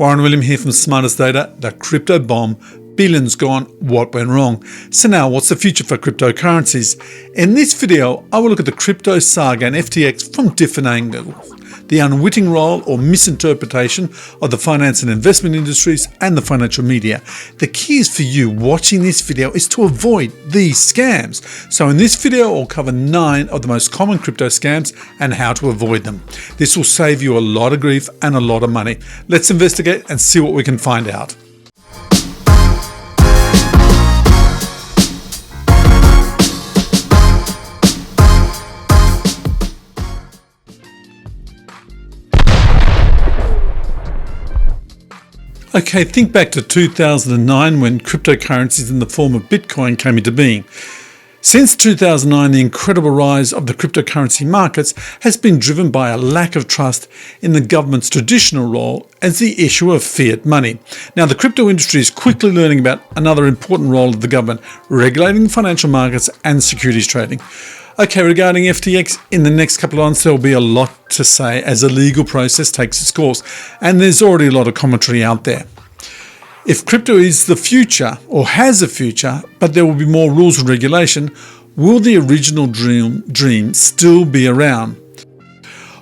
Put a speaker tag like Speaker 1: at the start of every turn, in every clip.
Speaker 1: Warren William here from Smartest Data, the crypto bomb, billions gone, what went wrong? So now what's the future for cryptocurrencies? In this video, I will look at the crypto saga and FTX from different angles. The unwitting role or misinterpretation of the finance and investment industries and the financial media. The key is for you watching this video is to avoid these scams. So in this video, I'll cover 9 of the most common crypto scams and how to avoid them. This will save you a lot of grief and a lot of money. Let's investigate and see what we can find out. Okay, think back to 2009 when cryptocurrencies in the form of Bitcoin came into being. Since 2009, the incredible rise of the cryptocurrency markets has been driven by a lack of trust in the government's traditional role as the issuer of fiat money. Now, the crypto industry is quickly learning about another important role of the government, regulating financial markets and securities trading. Okay, regarding FTX, in the next couple of months, there will be a lot to say as the legal process takes its course, and there's already a lot of commentary out there. If crypto is the future, or has a future, but there will be more rules and regulation, will the original dream still be around?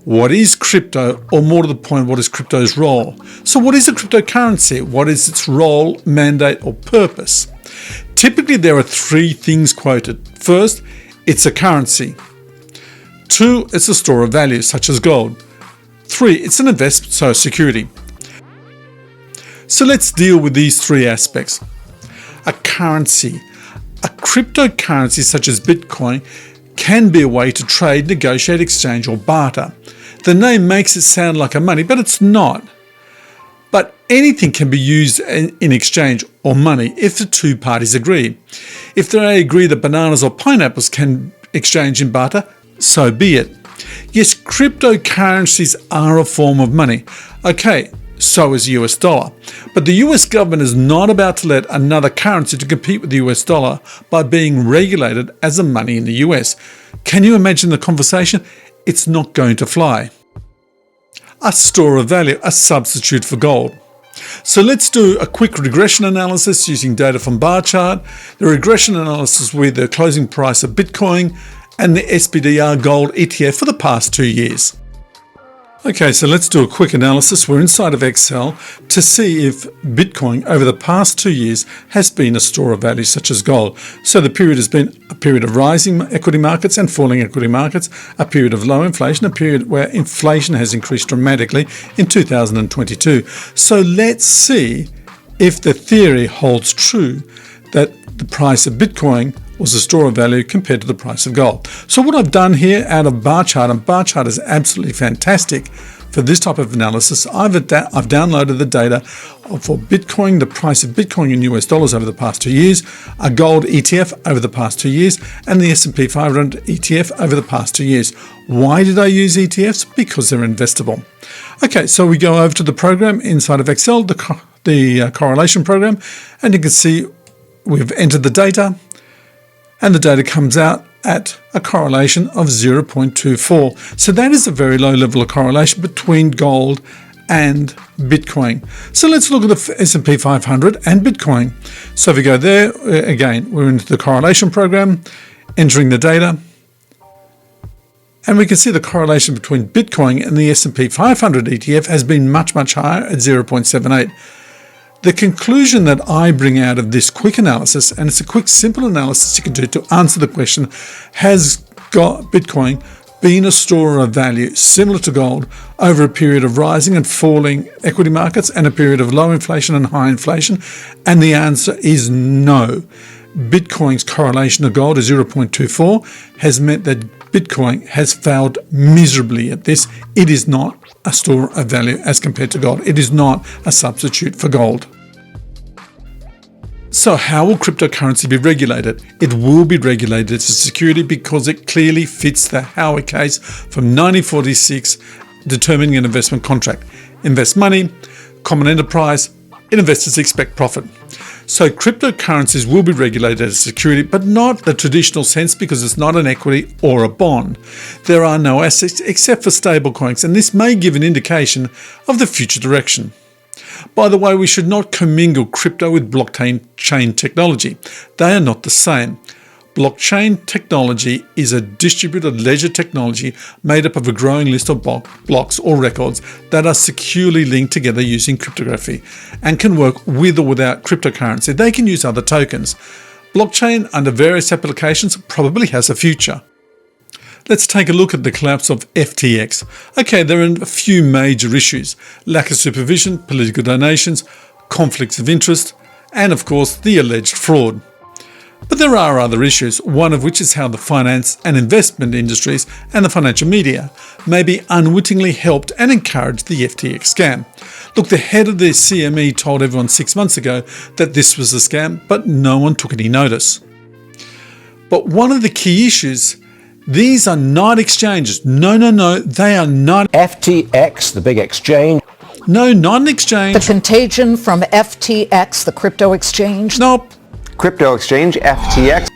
Speaker 1: What is crypto, or more to the point, what is crypto's role? So what is a cryptocurrency? What is its role, mandate, or purpose? Typically, there are 3 things quoted. First, it's a currency. 2, it's a store of value, such as gold. 3, it's an investment, so security. So let's deal with these 3 aspects. A currency. A cryptocurrency such as Bitcoin can be a way to trade, negotiate, exchange, or barter. The name makes it sound like a money, but it's not. But anything can be used in exchange or money if the 2 parties agree. If they agree that bananas or pineapples can exchange in barter, so be it. Yes, cryptocurrencies are a form of money. Okay, so is the US dollar. But the US government is not about to let another currency to compete with the US dollar by being regulated as a money in the US. Can you imagine the conversation? It's not going to fly. A store of value, a substitute for gold. So let's do a quick regression analysis using data from bar chart. The regression analysis with the closing price of Bitcoin and the SPDR gold ETF for the past 2 years. Okay, so let's do a quick analysis. We're inside of Excel to see if Bitcoin over the past 2 years has been a store of value such as gold. So the period has been a period of rising equity markets and falling equity markets, a period of low inflation, a period where inflation has increased dramatically in 2022. So let's see if the theory holds true that the price of Bitcoin was a store of value compared to the price of gold. So what I've done here out of bar chart, and bar chart is absolutely fantastic for this type of analysis. I've downloaded the data for Bitcoin, the price of Bitcoin in US dollars over the past 2 years, a gold ETF over the past 2 years, and the S&P 500 ETF over the past 2 years. Why did I use ETFs? Because they're investable. Okay, so we go over to the program inside of Excel, the correlation program, and you can see we've entered the data, and the data comes out at a correlation of 0.24. So that is a very low level of correlation between gold and Bitcoin. So let's look at the S&P 500 and Bitcoin. So if we go there, again, we're into the correlation program, entering the data, and we can see the correlation between Bitcoin and the S&P 500 ETF has been much, much higher at 0.78. The conclusion that I bring out of this quick analysis, and it's a quick, simple analysis you can do to answer the question, has Bitcoin been a store of value similar to gold over a period of rising and falling equity markets and a period of low inflation and high inflation? And the answer is no. Bitcoin's correlation to gold is 0.24 has meant that Bitcoin has failed miserably at this. It is not a store of value as compared to gold. It is not a substitute for gold. So how will cryptocurrency be regulated? It will be regulated as a security because it clearly fits the Howard case from 1946 determining an investment contract. Invest money, common enterprise, investors expect profit. So cryptocurrencies will be regulated as a security, but not the traditional sense because it's not an equity or a bond. There are no assets except for stable coins, and this may give an indication of the future direction. By the way, we should not commingle crypto with blockchain technology. They are not the same. Blockchain technology is a distributed ledger technology made up of a growing list of blocks or records that are securely linked together using cryptography and can work with or without cryptocurrency. They can use other tokens. Blockchain, under various applications, probably has a future. Let's take a look at the collapse of FTX. Okay, there are a few major issues: lack of supervision, political donations, conflicts of interest, and of course the alleged fraud. But there are other issues, one of which is how the finance and investment industries and the financial media maybe unwittingly helped and encouraged the FTX scam. Look, the head of the CME told everyone 6 months ago that this was a scam, but no one took any notice. But one of the key issues, these are not exchanges. No, they are not.
Speaker 2: FTX, the big exchange.
Speaker 1: No, not an exchange.
Speaker 3: The contagion from FTX, the crypto exchange.
Speaker 1: Nope.
Speaker 2: Crypto exchange, FTX.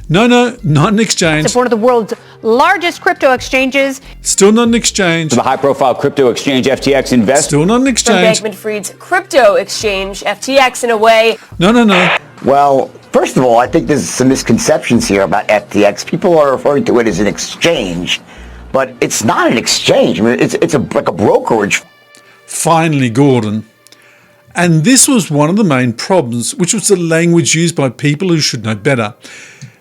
Speaker 1: No, not an exchange.
Speaker 4: It's one of the world's largest crypto exchanges.
Speaker 1: Still not an exchange.
Speaker 5: The high-profile crypto exchange FTX invests.
Speaker 1: Still not an
Speaker 6: From
Speaker 1: exchange.
Speaker 6: Bankman-Fried's crypto exchange, FTX, in a way.
Speaker 1: No.
Speaker 7: Well, first of all, I think there's some misconceptions here about FTX. People are referring to it as an exchange, but it's not an exchange. I mean, it's like a brokerage.
Speaker 1: Finally, Gordon. And this was one of the main problems, which was the language used by people who should know better.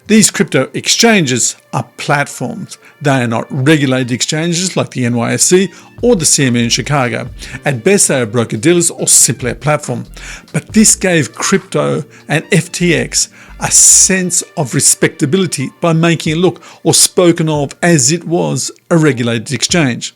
Speaker 1: These crypto exchanges are platforms. They are not regulated exchanges like the NYSE or the CME in Chicago. At best, they are broker-dealers or simply a platform. But this gave crypto and FTX a sense of respectability by making it look or spoken of as it was a regulated exchange.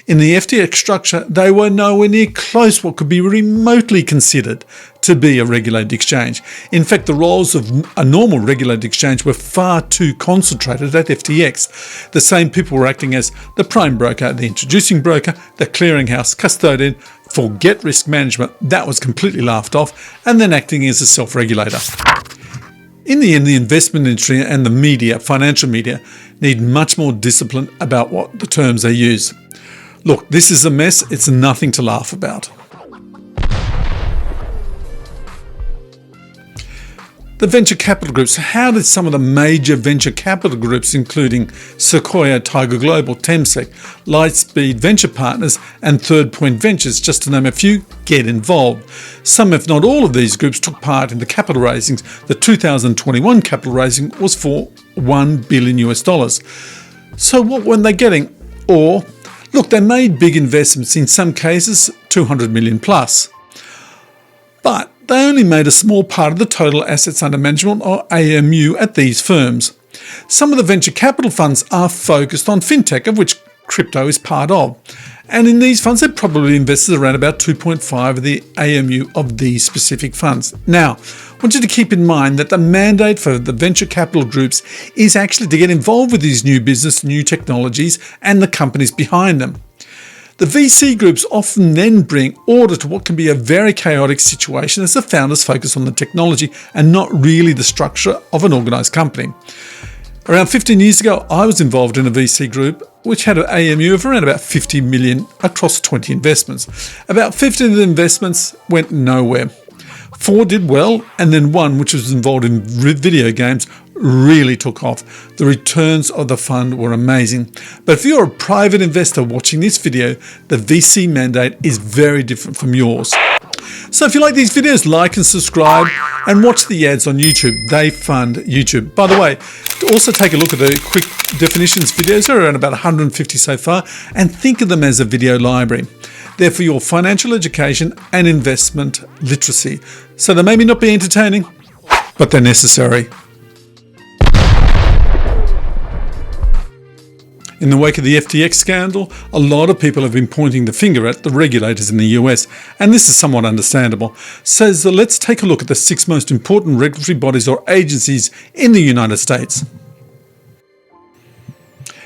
Speaker 1: In the FTX structure, they were nowhere near close what could be remotely considered to be a regulated exchange. In fact, the roles of a normal regulated exchange were far too concentrated at FTX. The same people were acting as the prime broker, the introducing broker, the clearinghouse, custodian, forget risk management, that was completely laughed off, and then acting as a self-regulator. In the end, the investment industry and the media, financial media, need much more discipline about what the terms they use. Look, this is a mess. It's nothing to laugh about. The venture capital groups. How did some of the major venture capital groups, including Sequoia, Tiger Global, Temasek, Lightspeed Venture Partners, and Third Point Ventures, just to name a few, get involved? Some, if not all of these groups, took part in the capital raisings. The 2021 capital raising was for $1 billion. So what were they getting? Or, look, they made big investments, in some cases 200 million plus. But they only made a small part of the total assets under management, or AMU, at these firms. Some of the venture capital funds are focused on fintech, of which crypto is part of. And in these funds, they probably invested around about 2.5 of the AMU of these specific funds. Now, I want you to keep in mind that the mandate for the venture capital groups is actually to get involved with these new business, new technologies, and the companies behind them. The VC groups often then bring order to what can be a very chaotic situation as the founders focus on the technology and not really the structure of an organised company. Around 15 years ago, I was involved in a VC group which had an AMU of around about 50 million across 20 investments. About 15 of the investments went nowhere. 4 did well, and then one, which was involved in video games, really took off. The returns of the fund were amazing. But if you're a private investor watching this video, the VC mandate is very different from yours. So if you like these videos, like and subscribe, and watch the ads on YouTube. They fund YouTube. By the way, also take a look at the quick definitions videos. There are around about 150 so far, and think of them as a video library. They're for your financial education and investment literacy. So they may not be entertaining, but they're necessary. In the wake of the FTX scandal, a lot of people have been pointing the finger at the regulators in the US, and this is somewhat understandable. So let's take a look at the 6 most important regulatory bodies or agencies in the United States.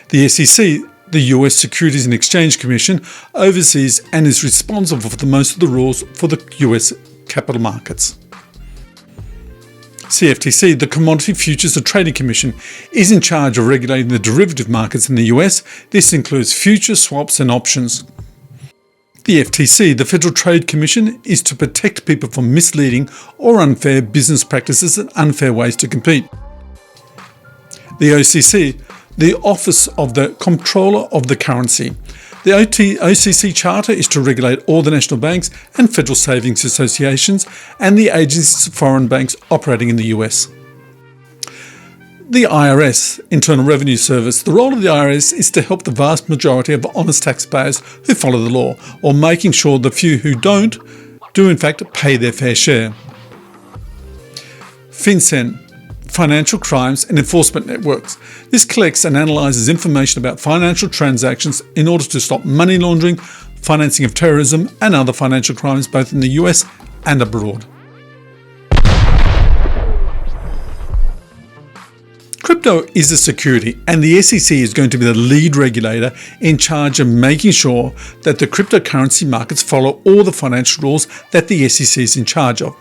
Speaker 1: The SEC, the US Securities and Exchange Commission, oversees and is responsible for most of the rules for the US capital markets. CFTC, the Commodity Futures and Trading Commission, is in charge of regulating the derivative markets in the US. This includes futures, swaps and options. The FTC, the Federal Trade Commission, is to protect people from misleading or unfair business practices and unfair ways to compete. The OCC, the Office of the Comptroller of the Currency. The OCC Charter is to regulate all the national banks and federal savings associations and the agencies of foreign banks operating in the US. The IRS, Internal Revenue Service. The role of the IRS is to help the vast majority of honest taxpayers who follow the law, or making sure the few who don't do in fact pay their fair share. FinCEN, Financial Crimes and Enforcement Networks. This collects and analyses information about financial transactions in order to stop money laundering, financing of terrorism and other financial crimes both in the US and abroad. Crypto is a security, and the SEC is going to be the lead regulator in charge of making sure that the cryptocurrency markets follow all the financial rules that the SEC is in charge of.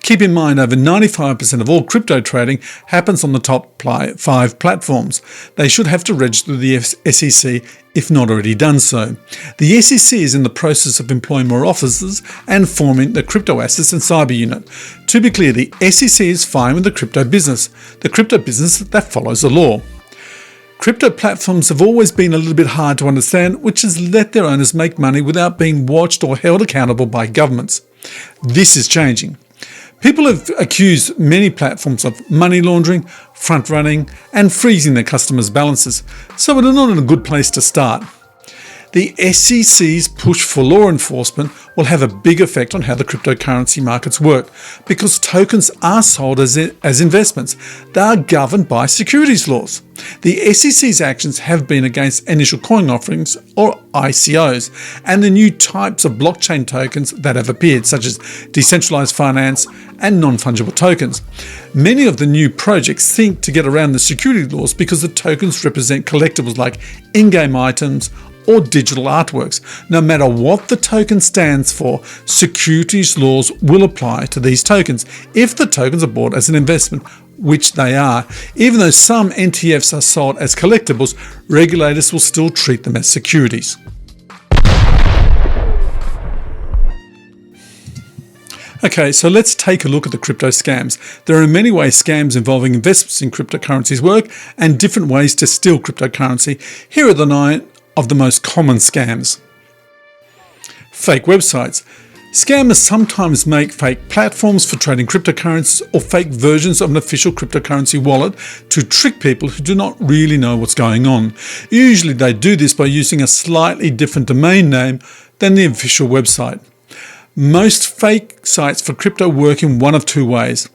Speaker 1: Keep in mind, over 95% of all crypto trading happens on the top 5 platforms. They should have to register with the SEC if not already done so. The SEC is in the process of employing more officers and forming the Crypto Assets and Cyber Unit. To be clear, the SEC is fine with the crypto business that follows the law. Crypto platforms have always been a little bit hard to understand, which has let their owners make money without being watched or held accountable by governments. This is changing. People have accused many platforms of money laundering, front running, and freezing their customers' balances, so we're not in a good place to start. The SEC's push for law enforcement will have a big effect on how the cryptocurrency markets work, because tokens are sold as investments. They are governed by securities laws. The SEC's actions have been against initial coin offerings, or ICOs, and the new types of blockchain tokens that have appeared, such as decentralized finance and non-fungible tokens. Many of the new projects think to get around the security laws because the tokens represent collectibles like in-game items or digital artworks. No matter what the token stands for, securities laws will apply to these tokens if the tokens are bought as an investment, which they are. Even though some NTFs are sold as collectibles, regulators will still treat them as securities. Okay, so let's take a look at the crypto scams. There are many ways scams involving investments in cryptocurrencies work and different ways to steal cryptocurrency. Here are the 9 of the most common scams. Fake websites. Scammers sometimes make fake platforms for trading cryptocurrencies or fake versions of an official cryptocurrency wallet to trick people who do not really know what's going on. Usually they do this by using a slightly different domain name than the official website. Most fake sites for crypto work in one of 2 ways.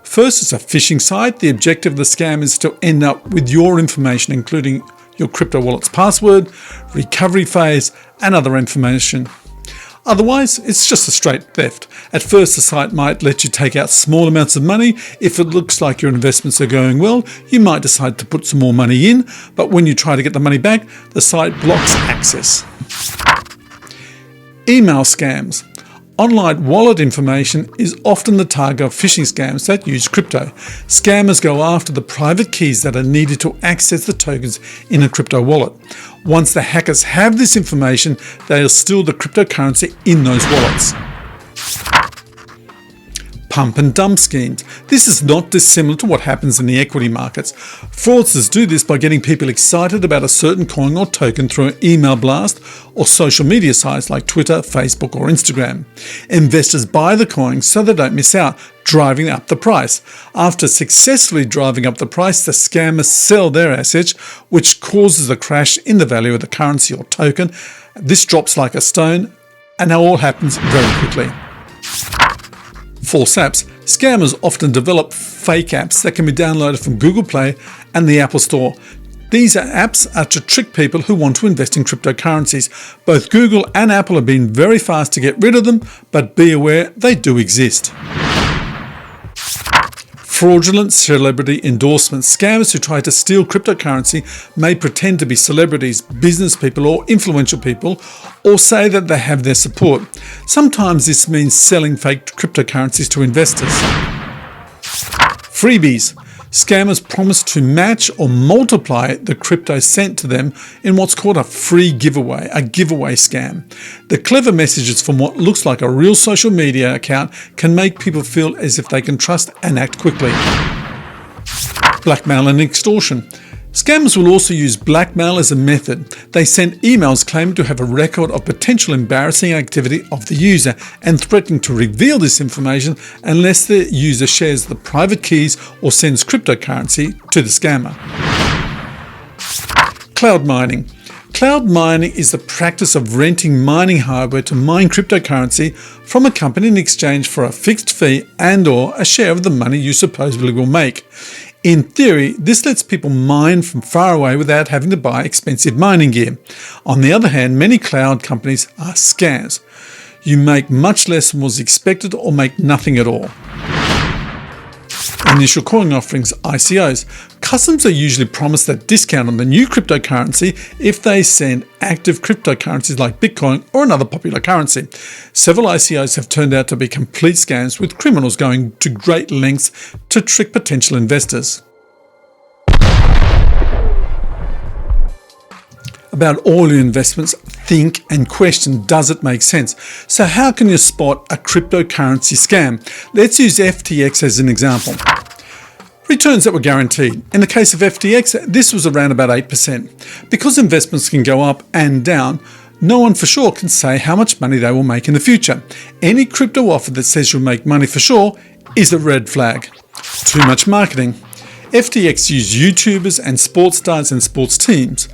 Speaker 1: First, it's a phishing site. The objective of the scam is to end up with your information, including your crypto wallet's password, recovery phase, and other information. Otherwise, it's just a straight theft. At first, the site might let you take out small amounts of money. If it looks like your investments are going well, you might decide to put some more money in, but when you try to get the money back, the site blocks access. Email scams. Online wallet information is often the target of phishing scams that use crypto. Scammers go after the private keys that are needed to access the tokens in a crypto wallet. Once the hackers have this information, they'll steal the cryptocurrency in those wallets. Pump and dump schemes. This is not dissimilar to what happens in the equity markets. Fraudsters do this by getting people excited about a certain coin or token through an email blast or social media sites like Twitter, Facebook or Instagram. Investors buy the coin so they don't miss out, driving up the price. After successfully driving up the price, the scammers sell their assets, which causes a crash in the value of the currency or token. This drops like a stone, and it all happens very quickly. False apps. Scammers often develop fake apps that can be downloaded from Google Play and the Apple Store. These apps are to trick people who want to invest in cryptocurrencies. Both Google and Apple have been very fast to get rid of them, but be aware they do exist. Fraudulent celebrity endorsements. Scammers who try to steal cryptocurrency may pretend to be celebrities, business people or influential people, or say that they have their support. Sometimes this means selling fake cryptocurrencies to investors. Freebies. Scammers promise to match or multiply the crypto sent to them in what's called a free giveaway, a giveaway scam. The clever messages from what looks like a real social media account can make people feel as if they can trust and act quickly. Blackmail and extortion. Scammers will also use blackmail as a method. They send emails claiming to have a record of potential embarrassing activity of the user and threatening to reveal this information unless the user shares the private keys or sends cryptocurrency to the scammer. Cloud mining. Cloud mining is the practice of renting mining hardware to mine cryptocurrency from a company in exchange for a fixed fee and/or a share of the money you supposedly will make. In theory, this lets people mine from far away without having to buy expensive mining gear. On the other hand, many cloud companies are scams. You make much less than was expected or make nothing at all. Initial coin offerings, ICOs. Customers are usually promised a discount on the new cryptocurrency if they send active cryptocurrencies like Bitcoin or another popular currency. Several ICOs have turned out to be complete scams, with criminals going to great lengths to trick potential investors. About all your investments, think and question, does it make sense? So how can you spot a cryptocurrency scam? Let's use FTX as an example. Returns that were guaranteed. In the case of FTX, this was around about 8%. Because investments can go up and down, no one for sure can say how much money they will make in the future. Any crypto offer that says you'll make money for sure is a red flag. Too much marketing. FTX used YouTubers and sports stars and sports teams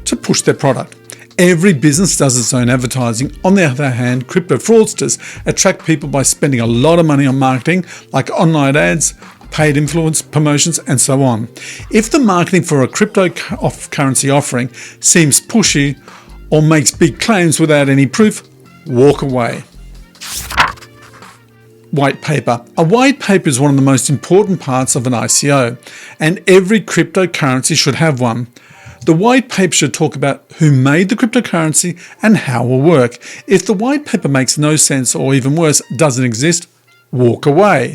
Speaker 1: to push their product. Every business does its own advertising. On the other hand, crypto fraudsters attract people by spending a lot of money on marketing, like online ads, paid influence, promotions, and so on. If the marketing for a cryptocurrency offering seems pushy or makes big claims without any proof, walk away. White paper. A white paper is one of the most important parts of an ICO, and every cryptocurrency should have one. The white paper should talk about who made the cryptocurrency and how it will work. If the white paper makes no sense, or even worse, doesn't exist, walk away.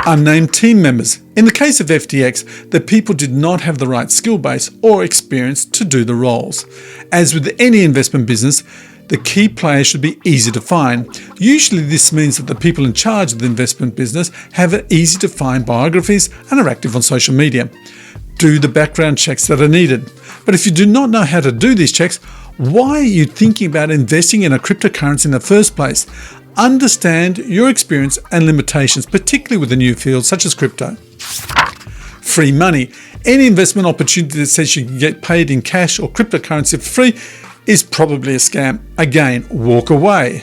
Speaker 1: Unnamed team members. In the case of FTX, the people did not have the right skill base or experience to do the roles. As with any investment business, the key players should be easy to find. Usually this means that the people in charge of the investment business have easy to find biographies and are active on social media. Do the background checks that are needed. But if you do not know how to do these checks, why are you thinking about investing in a cryptocurrency in the first place? Understand your experience and limitations, particularly with a new field such as crypto. Free money. Any investment opportunity that says you can get paid in cash or cryptocurrency for free is probably a scam. Again, walk away.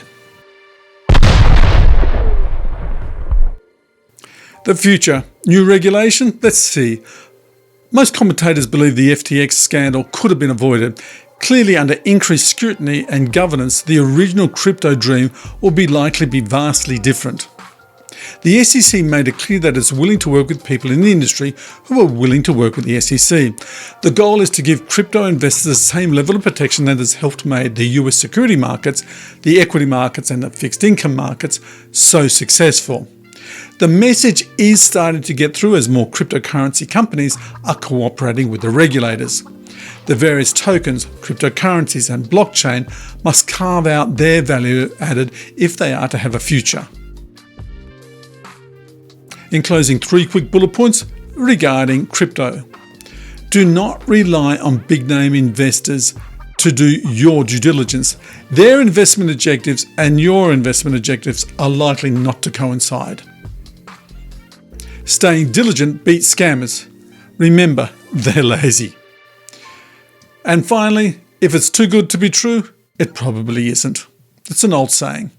Speaker 1: The future. New regulation? Let's see. Most commentators believe the FTX scandal could have been avoided. Clearly, under increased scrutiny and governance, the original crypto dream will likely be vastly different. The SEC made it clear that it's willing to work with people in the industry who are willing to work with the SEC. The goal is to give crypto investors the same level of protection that has helped make the US security markets, the equity markets and the fixed income markets so successful. The message is starting to get through as more cryptocurrency companies are cooperating with the regulators. The various tokens, cryptocurrencies and blockchain must carve out their value added if they are to have a future. In closing, 3 quick bullet points regarding crypto. Do not rely on big name investors to do your due diligence. Their investment objectives and your investment objectives are likely not to coincide. Staying diligent beats scammers. Remember, they're lazy. And finally, if it's too good to be true, it probably isn't. It's an old saying.